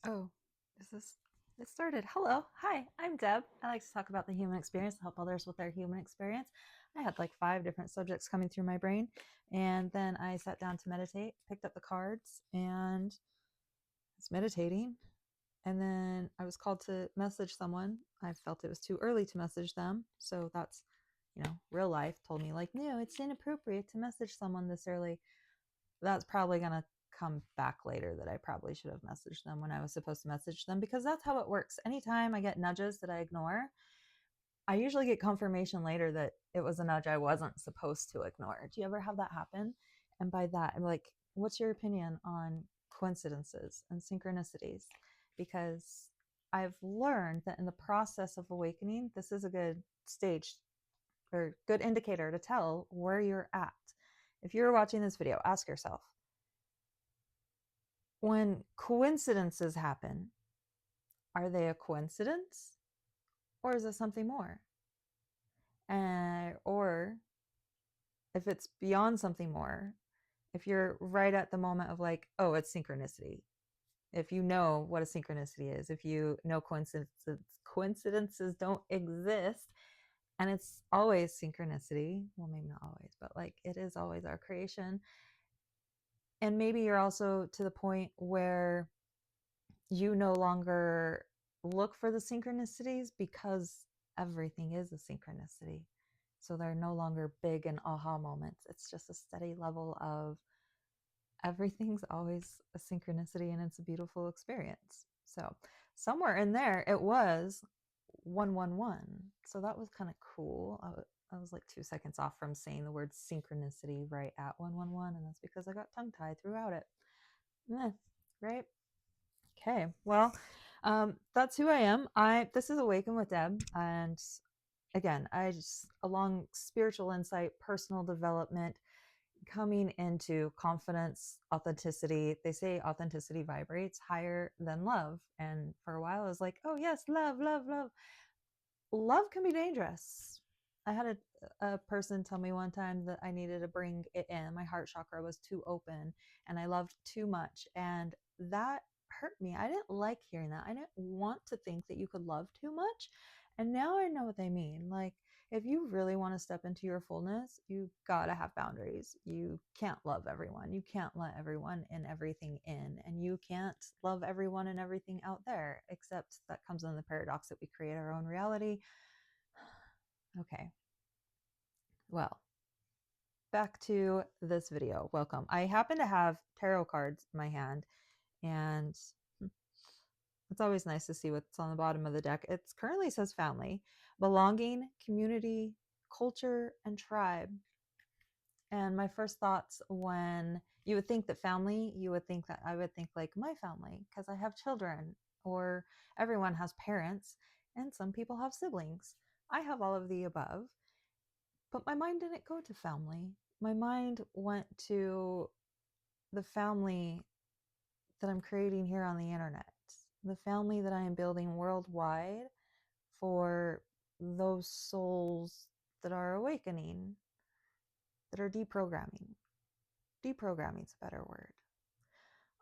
Oh, is this? It started. Hello. Hi, I'm Deb. I like to talk about the human experience, help others with their human experience. I had like five different subjects coming through my brain. And then I sat down to meditate, picked up the cards, and was meditating. And then I was called to message someone. I felt it was too early to message them. So that's, real life told me, like, no, it's inappropriate to message someone this early. That's probably going to come back later that I probably should have messaged them when I was supposed to message them because that's how it works. Anytime I get nudges that I ignore, I usually get confirmation later that it was a nudge I wasn't supposed to ignore. Do you ever have that happen? And by that, I'm like, what's your opinion on coincidences and synchronicities? Because I've learned that in the process of awakening, this is a good stage or good indicator to tell where you're at. If you're watching this video, ask yourself, when coincidences happen, are they a coincidence or is it something more? Or if it's beyond something more, if you're right at the moment of like, oh, it's synchronicity, if you know what a synchronicity is, if you know coincidences don't exist, and it's always synchronicity, well, maybe not always, but like it is always our creation. And maybe you're also to the point where you no longer look for the synchronicities because everything is a synchronicity. So they're no longer big and aha moments. It's just a steady level of everything's always a synchronicity and it's a beautiful experience. So somewhere in there, it was 111. So that was kind of cool. I was like 2 seconds off from saying the word synchronicity right at 111. And that's because I got tongue tied throughout it. Right? Okay, well, that's who I am. This is Awaken with Deb, and again, I just along spiritual insight, personal development, coming into confidence, authenticity. They say authenticity vibrates higher than love, and for a while, I was like, oh yes, love, love, love. Love can be dangerous. I had a person tell me one time that I needed to bring it in. My heart chakra was too open and I loved too much. And that hurt me. I didn't like hearing that. I didn't want to think that you could love too much. And now I know what they mean. Like, if you really want to step into your fullness, you got to have boundaries. You can't love everyone. You can't let everyone and everything in. And you can't love everyone and everything out there, except that comes in the paradox that we create our own reality. Okay, well, back to this video. Welcome. I happen to have tarot cards in my hand, and it's always nice to see what's on the bottom of the deck. It currently says family, belonging, community, culture, and tribe. And my first thoughts when you would think that family, you would think that I would think like my family, because I have children, or everyone has parents, and some people have siblings. I have all of the above. But my mind didn't go to family. My mind went to the family that I'm creating here on the internet, the family that I am building worldwide for those souls that are awakening, that are deprogramming. Deprogramming is a better word.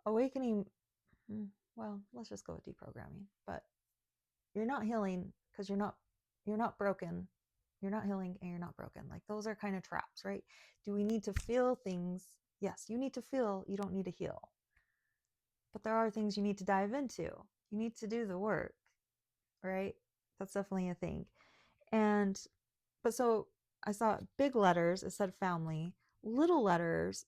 Awakening, well, let's just go with deprogramming. But you're not healing because you're not broken. You're not healing and you're not broken. Like, those are kind of traps, right? Do we need to feel things? Yes, you need to feel, you don't need to heal. But there are things you need to dive into. You need to do the work, right? That's definitely a thing. But so I saw big letters, it said family, little letters,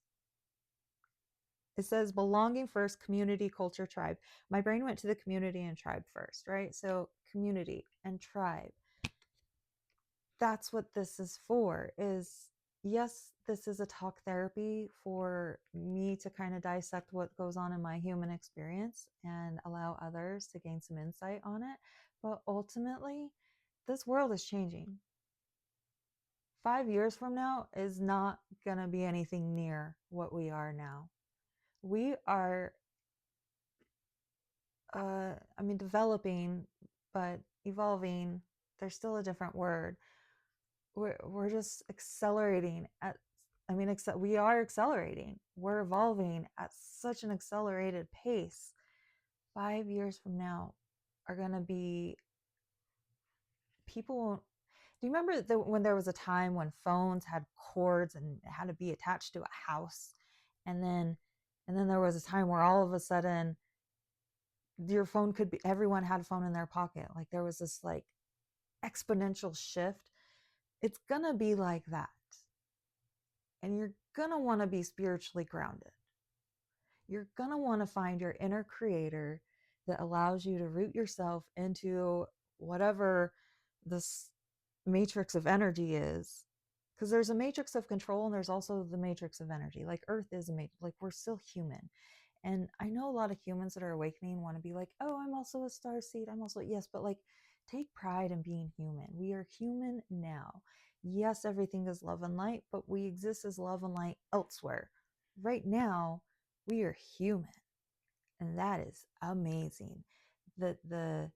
it says belonging first, community, culture, tribe. My brain went to the community and tribe first, right? So community and tribe. That's what this is for. Is yes, this is a talk therapy for me to kind of dissect what goes on in my human experience and allow others to gain some insight on it. But ultimately, this world is changing. 5 years from now is not going to be anything near what we are now. We are, developing, but evolving. There's still a different word. We're just accelerating at, we are accelerating. We're evolving at such an accelerated pace 5 years from now are going to be people. Do you remember when there was a time when phones had cords and it had to be attached to a house, and then there was a time where all of a sudden your phone could be, everyone had a phone in their pocket. Like there was this like exponential shift. It's gonna be like that, and you're gonna want to be spiritually grounded. You're gonna want to find your inner creator that allows you to root yourself into whatever this matrix of energy is, because there's a matrix of control and there's also the matrix of energy. Like Earth is a matrix. Like we're still human. And I know a lot of humans that are awakening want to be like, oh, I'm also a star seed, I'm also, yes, but like take pride in being human. We are human now. Yes, everything is love and light, but we exist as love and light elsewhere. Right now we are human, and that is amazing. The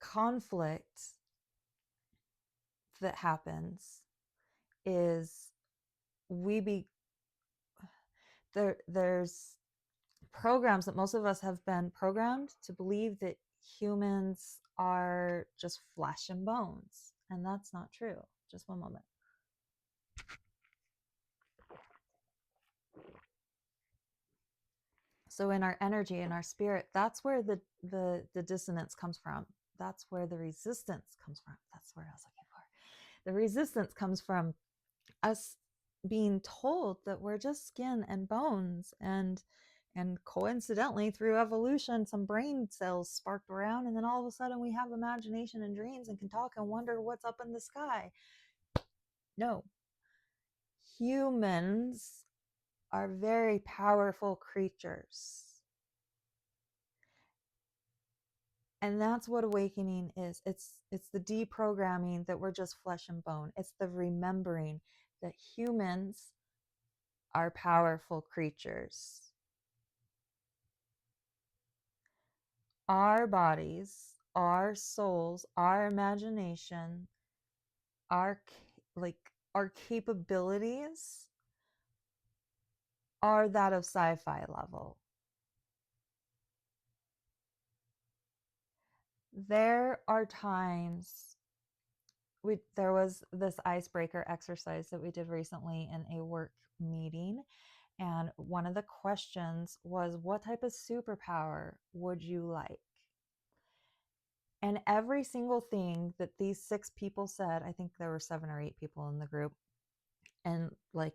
conflict that happens is we be there's programs that most of us have been programmed to believe that humans are just flesh and bones, and that's not true. Just one moment. So in our energy, in our spirit, that's where the dissonance comes from. That's where the resistance comes from. That's where I was looking for. The resistance comes from us being told that we're just skin and bones, and coincidentally through evolution some brain cells sparked around, and then all of a sudden we have imagination and dreams and can talk and wonder what's up in the sky. No, humans are very powerful creatures, and that's what awakening is. It's the deprogramming that we're just flesh and bone. It's the remembering that humans are powerful creatures. Our bodies, our souls, our imagination, our our capabilities are that of sci-fi level. There are times there was this icebreaker exercise that we did recently in a work meeting, and one of the questions was, what type of superpower would you like? And every single thing that these 6 people said, I think there were 7 or 8 people in the group, and like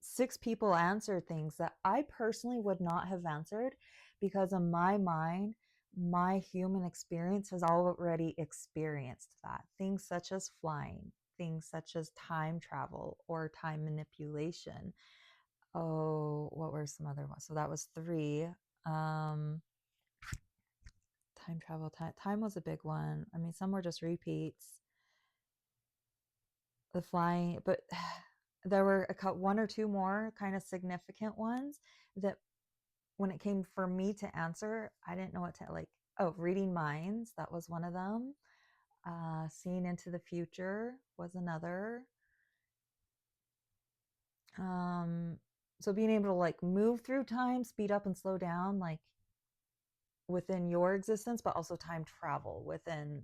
6 people answered things that I personally would not have answered, because in my mind, my human experience has already experienced that. Things such as flying, things such as time travel or time manipulation. Oh, what were some other ones? So that was 3. Time travel, time was a big one. I mean, some were just repeats. The flying, but there were one or two more kind of significant ones that when it came for me to answer, I didn't know what to like. Oh, reading minds, that was one of them. Seeing into the future was another. So being able to like move through time, speed up and slow down, like within your existence, but also time travel within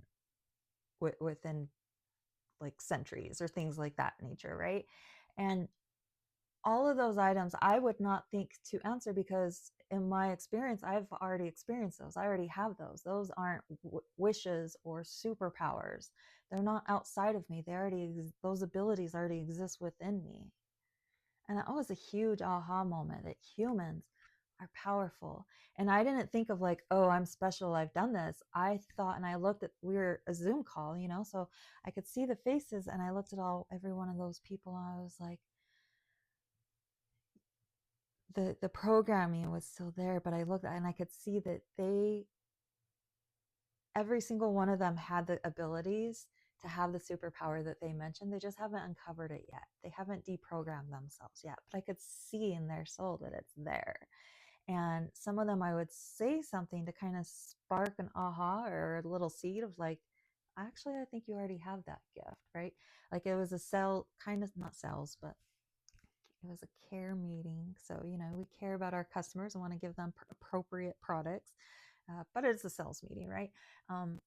like centuries or things like that nature, right? And all of those items I would not think to answer, because in my experience I've already experienced those. I already have those. Those aren't wishes or superpowers. They're not outside of me. They already those abilities already exist within me. And that was a huge aha moment, that humans are powerful. And I didn't think of like, oh, I'm special, I've done this. I thought, and I looked at, we were a Zoom call, so I could see the faces, and I looked at every one of those people, and I was like, the programming was still there, but I looked and I could see that every single one of them had the abilities to have the superpower that they mentioned. They just haven't uncovered it yet. They haven't deprogrammed themselves yet, but I could see in their soul that it's there. And some of them I would say something to kind of spark an aha or a little seed of like, actually, I think you already have that gift, right? Like it was a cell, kind of, not cells, but It was a care meeting. So, we care about our customers and want to give them appropriate products. But it's a sales meeting, right?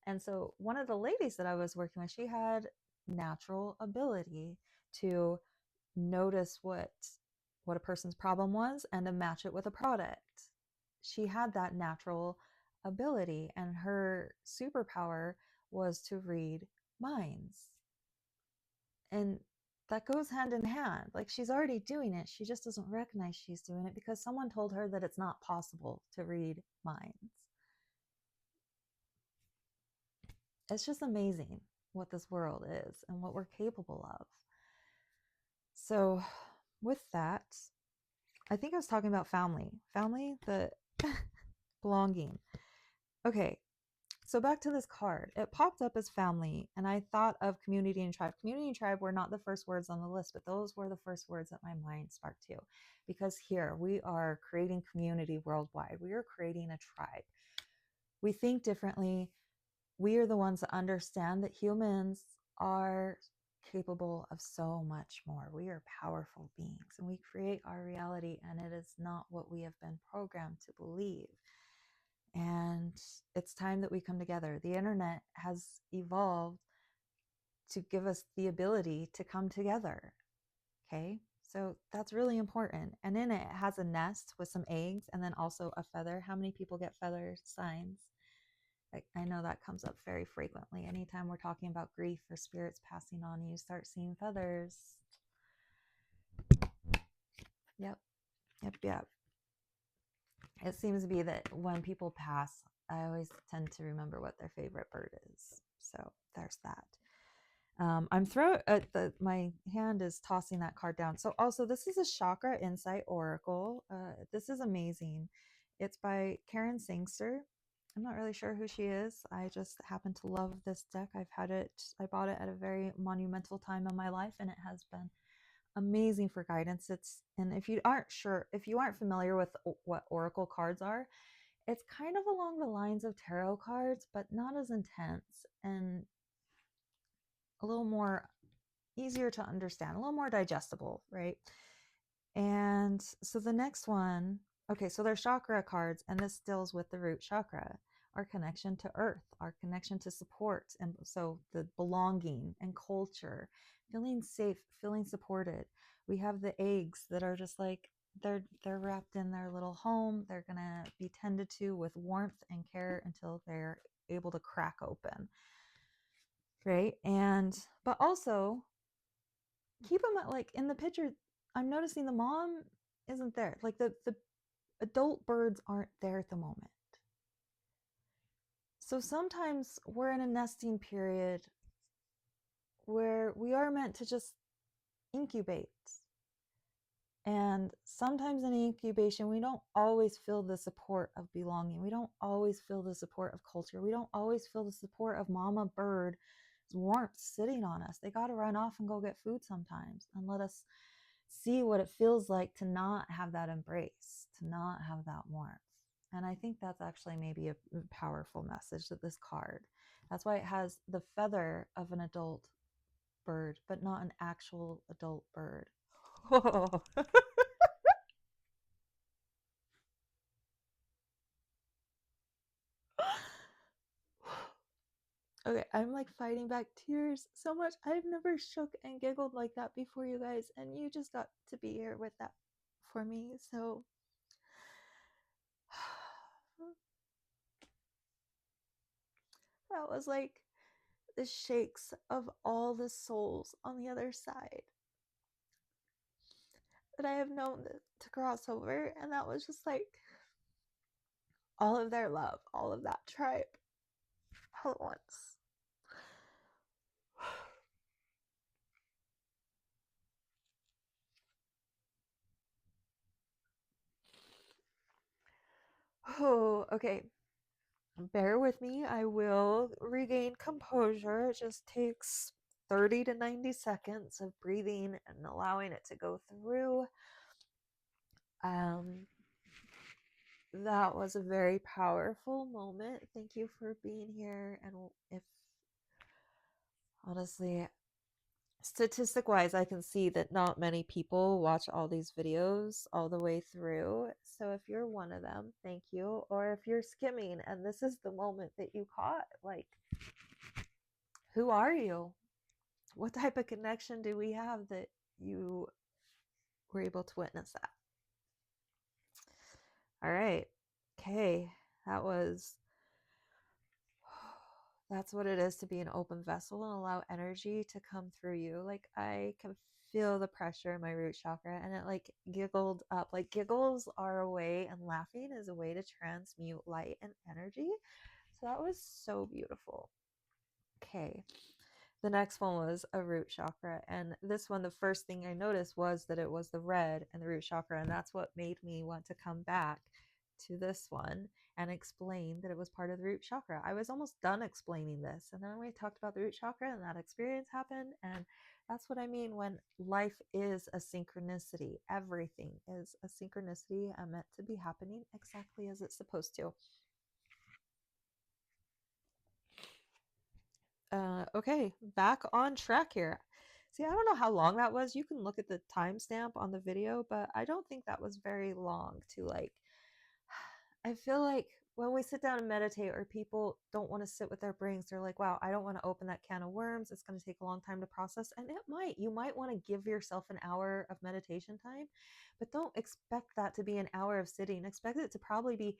And so one of the ladies that I was working with, she had natural ability to notice what a person's problem was and to match it with a product. She had that natural ability, and her superpower was to read minds. And that goes hand in hand. Like, she's already doing it. She just doesn't recognize she's doing it because someone told her that it's not possible to read minds. It's just amazing what this world is and what we're capable of. So, with that, I think I was talking about family, the belonging. Okay, so back to this card. It popped up as family, and I thought of community and tribe. Community and tribe were not the first words on the list, but those were the first words that my mind sparked to. Because here we are creating community worldwide. We are creating a tribe. We think differently. We are the ones that understand that humans are capable of so much more. We are powerful beings, and we create our reality, and it is not what we have been programmed to believe. And it's time that we come together. The internet has evolved to give us the ability to come together. Okay, so that's really important. And in it has a nest with some eggs and then also a feather. How many people get feather signs? Like, I know that comes up very frequently. Anytime we're talking about grief or spirits passing on, you start seeing feathers. Yep. It seems to be that when people pass, I always tend to remember what their favorite bird is. So there's that. My hand is tossing that card down. So also, this is a Chakra Insight Oracle. This is amazing. It's by Karen Sangster. I'm not really sure who she is. I just happen to love this deck. I bought it at a very monumental time in my life, and it has been amazing for guidance. And if you aren't familiar with what Oracle cards are, it's kind of along the lines of tarot cards, but not as intense and a little more easier to understand, a little more digestible, right? And so the next one, okay, so there's chakra cards, and this deals with the root chakra, our connection to earth, our connection to support, and so the belonging and culture, feeling safe, feeling supported. We have the eggs that are just like they're wrapped in their little home. They're gonna be tended to with warmth and care until they're able to crack open, right? And but also keep them like in the picture. I'm noticing the mom isn't there. Like the adult birds aren't there at the moment. So sometimes we're in a nesting period where we are meant to just incubate. And sometimes in incubation, we don't always feel the support of belonging. We don't always feel the support of culture. We don't always feel the support of mama bird's warmth sitting on us. They got to run off and go get food sometimes and let us see what it feels like to not have that embrace, to not have that warmth. And I think that's actually maybe a powerful message that this card. That's why it has the feather of an adult bird, but not an actual adult bird. Whoa. Okay, I'm like fighting back tears so much. I've never shook and giggled like that before, you guys, and you just got to be here with that for me. So that was like the shakes of all the souls on the other side that I have known to cross over. And that was just like all of their love, all of that tribe, all at once. Oh, okay. Bear with me. I will regain composure. It just takes 30 to 90 seconds of breathing and allowing it to go through. That was a very powerful moment. Thank you for being here. And if honestly, statistic wise, I can see that not many people watch all these videos all the way through. So if you're one of them, thank you. Or if you're skimming and this is the moment that you caught, like, who are you? What type of connection do we have that you were able to witness that? All right. Okay. That was, that's what it is to be an open vessel and allow energy to come through you. Like, I can feel the pressure in my root chakra, and it like giggled up. Like, giggles are a way, and laughing is a way to transmute light and energy. So that was so beautiful. Okay. The next one was a root chakra. And this one, the first thing I noticed was that it was the red and the root chakra. And that's what made me want to come back to this one and explain that it was part of the root chakra. I was almost done explaining this. And then we talked about the root chakra and that experience happened. And that's what I mean when life is a synchronicity. Everything is a synchronicity and meant to be happening exactly as it's supposed to. Okay, back on track here. See, I don't know how long that was. You can look at the timestamp on the video, but I don't think that was very long to like. I feel like when we sit down and meditate, or people don't want to sit with their brains, they're like, wow, I don't want to open that can of worms. It's going to take a long time to process. And it might. You might want to give yourself an hour of meditation time, but don't expect that to be an hour of sitting. Expect it to probably be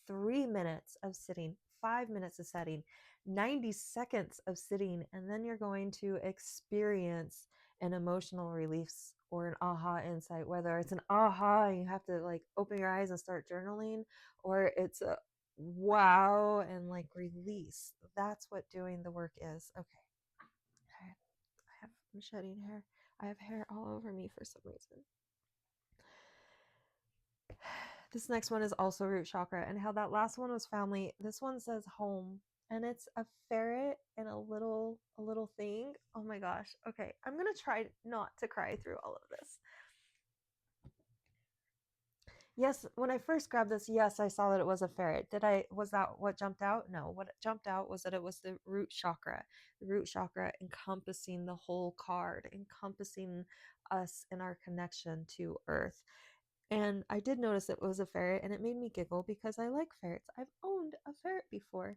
3 minutes of sitting, 5 minutes of sitting, 90 seconds of sitting, and then you're going to experience an emotional release or an aha insight, whether it's an aha and you have to like open your eyes and start journaling, or it's a wow and like release. That's what doing the work is. Okay. I'm shedding hair. I have hair all over me for some reason. This next one is also root chakra, and how that last one was family. This one says home, and it's a ferret and a little thing. Oh my gosh. Okay, I'm gonna try not to cry through all of this. Yes, when I first grabbed this, yes, I saw that it was a ferret. Was that what jumped out? No, what jumped out was that it was the root chakra encompassing the whole card, encompassing us and our connection to earth. And I did notice it was a ferret, and it made me giggle because I like ferrets. I've owned a ferret before.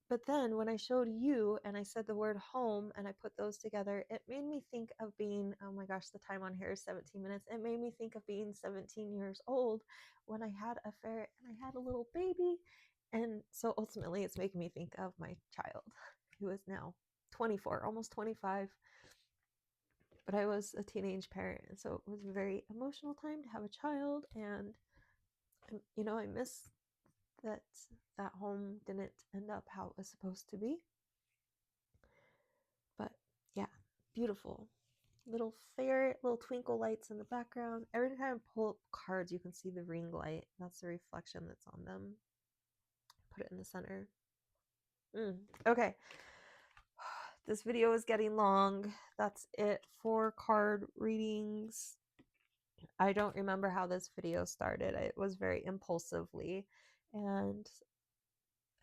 But then when I showed you and I said the word home and I put those together, it made me think of being, oh my gosh, the time on here is 17 minutes. It made me think of being 17 years old when I had a ferret and I had a little baby. And so ultimately it's making me think of my child, who is now 24, almost 25. But I was a teenage parent, and so it was a very emotional time to have a child. And I miss that that home didn't end up how it was supposed to be. But yeah, beautiful little ferret, little twinkle lights in the background. Every time I pull up cards, you can see the ring light. That's the reflection that's on them. Put it in the center. Okay. This video is getting long. That's it for card readings. I don't remember how this video started. It was very impulsively. And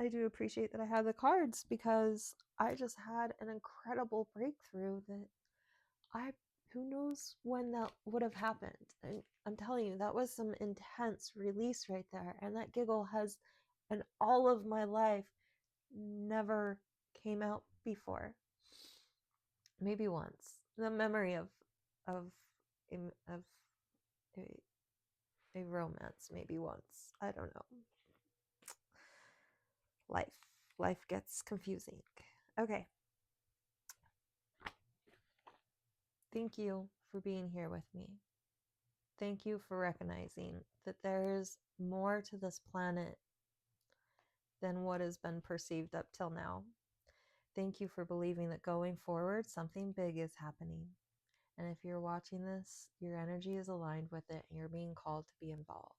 I do appreciate that I had the cards, because I just had an incredible breakthrough that I, who knows when that would have happened. And I'm telling you, that was some intense release right there. And that giggle has, in all of my life, never came out before. Maybe once. The memory of of a romance, maybe once. I don't know. Life gets confusing. Okay. Thank you for being here with me. Thank you for recognizing that there's more to this planet than what has been perceived up till now. Thank you for believing that going forward, something big is happening. And if you're watching this, your energy is aligned with it and you're being called to be involved.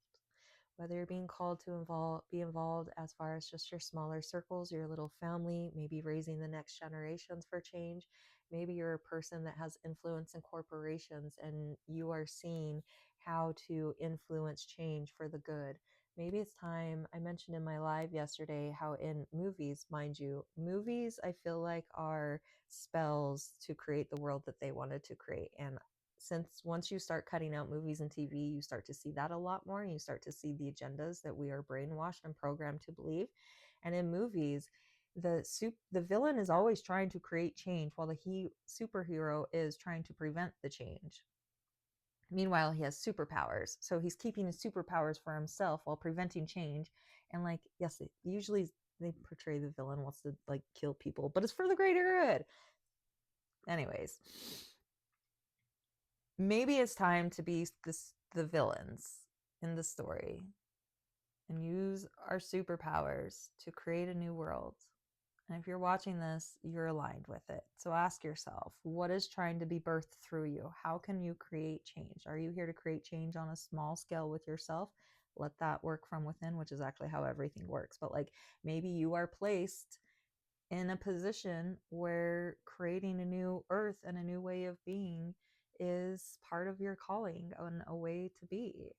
Whether you're being called to be involved as far as just your smaller circles, your little family, maybe raising the next generations for change. Maybe you're a person that has influence in corporations and you are seeing how to influence change for the good. maybe it's time. I mentioned in my live yesterday how in movies, mind you, movies I feel like are spells to create the world that they wanted to create. And since once you start cutting out movies and TV, you start to see that a lot more. And you start to see the agendas that we are brainwashed and programmed to believe. And in movies, the villain is always trying to create change while the superhero is trying to prevent the change. Meanwhile, he has superpowers, so he's keeping his superpowers for himself while preventing change. And like, yes, usually they portray the villain wants to like kill people, but it's for the greater good. Anyways, maybe it's time to be the villains in the story and use our superpowers to create a new world. And if you're watching this, you're aligned with it. So ask yourself, what is trying to be birthed through you? How can you create change? Are you here to create change on a small scale with yourself? Let that work from within, which is actually how everything works. But like maybe you are placed in a position where creating a new earth and a new way of being is part of your calling and a way to be.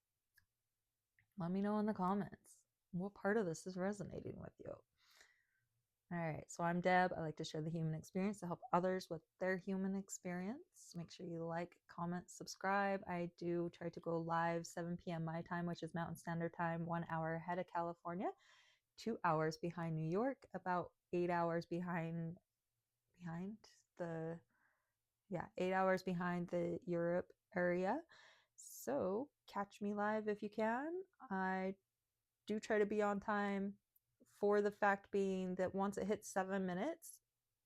Let me know in the comments what part of this is resonating with you. All right, so I'm Deb. I like to share the human experience to help others with their human experience. Make sure you like, comment, subscribe. I do try to go live 7 p.m. my time, which is Mountain Standard Time, 1 hour ahead of California, 2 hours behind New York, about 8 hours behind the 8 hours behind the Europe area. So catch me live if you can. I do try to be on time, for the fact being that once it hits 7 minutes,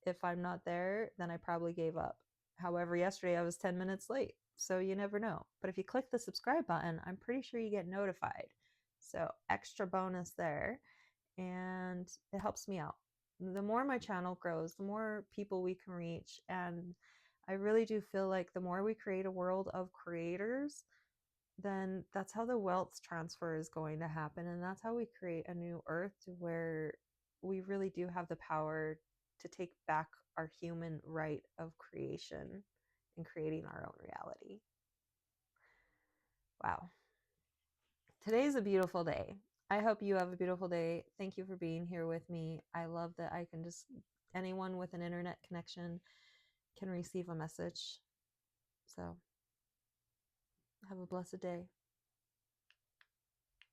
if I'm not there, then I probably gave up. However, yesterday I was 10 minutes late, so you never know. But if you click the subscribe button, I'm pretty sure you get notified. So extra bonus there, and it helps me out. The more my channel grows, the more people we can reach, and I really do feel like the more we create a world of creators, then that's how the wealth transfer is going to happen. And that's how we create a new earth where we really do have the power to take back our human right of creation and creating our own reality. Wow. Today's a beautiful day. I hope you have a beautiful day. Thank you for being here with me. I love that I can just, anyone with an internet connection can receive a message. So have a blessed day.